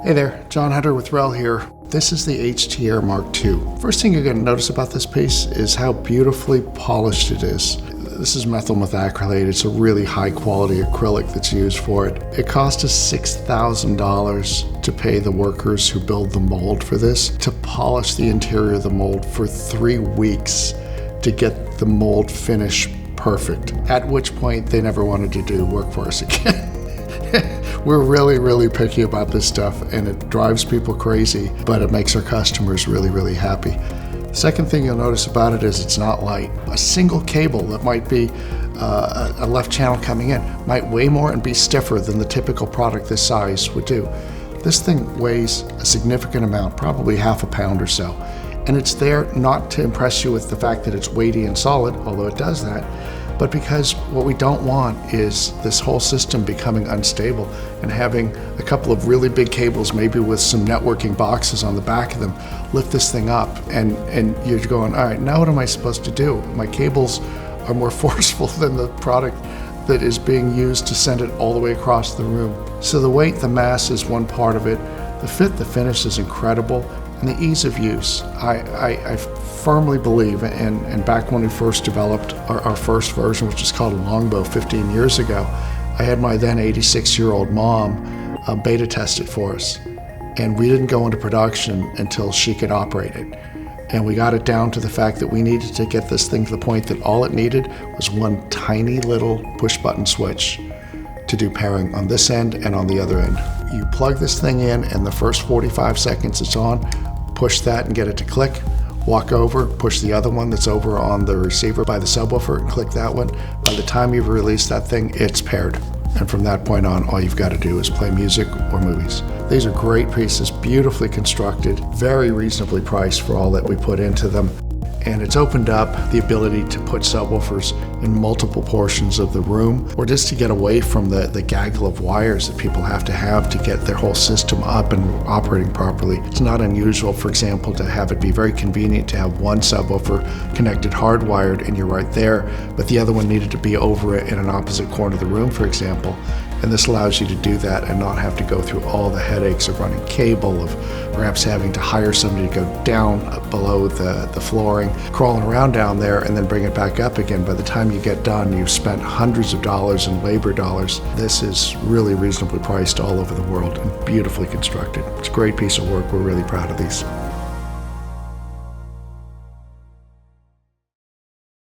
Hey there, John Hunter with REL here. This is the HT Mark II. First thing you're going to notice about this piece is how beautifully polished it is. This is methyl methacrylate. It's a really high quality acrylic that's used for it. It cost us $6,000 to pay the workers who build the mold for this to polish the interior of the mold for 3 weeks to get the mold finish perfect, at which point they never wanted to do work for us again. We're really, really picky about this stuff, and it drives people crazy, but it makes our customers really, really happy. The second thing you'll notice about it is it's not light. A single cable that might be a left channel coming in might weigh more and be stiffer than the typical product this size would do. This thing weighs a significant amount, probably half a pound or so. And it's there not to impress you with the fact that it's weighty and solid, although it does that, but because what we don't want is this whole system becoming unstable and having a couple of really big cables, maybe with some networking boxes on the back of them, lift this thing up, and you're going, all right, now what am I supposed to do? My cables are more forceful than the product that is being used to send it all the way across the room. So the weight, the mass is one part of it. The fit, the finish is incredible. And the ease of use. I firmly believe, and back when we first developed our first version, which is called a Longbow 15 years ago, I had my then 86-year-old mom beta test it for us. And we didn't go into production until she could operate it. And we got it down to the fact that we needed to get this thing to the point that all it needed was one tiny little push-button switch to do pairing on this end and on the other end. You plug this thing in, and the first 45 seconds it's on, push that and get it to click, walk over, push the other one that's over on the receiver by the subwoofer and click that one. By the time you've released that thing, it's paired. And from that point on, all you've got to do is play music or movies. These are great pieces, beautifully constructed, very reasonably priced for all that we put into them. And it's opened up the ability to put subwoofers in multiple portions of the room, or just to get away from the gaggle of wires that people have to get their whole system up and operating properly. It's not unusual, for example, to have it be very convenient to have one subwoofer connected hardwired and you're right there, but the other one needed to be over in an opposite corner of the room, for example. And this allows you to do that and not have to go through all the headaches of running cable, of perhaps having to hire somebody to go down below the flooring, crawling around down there, and then bring it back up again. By the time you get done, you've spent hundreds of dollars in labor dollars. This is really reasonably priced all over the world and beautifully constructed. It's a great piece of work. We're really proud of these.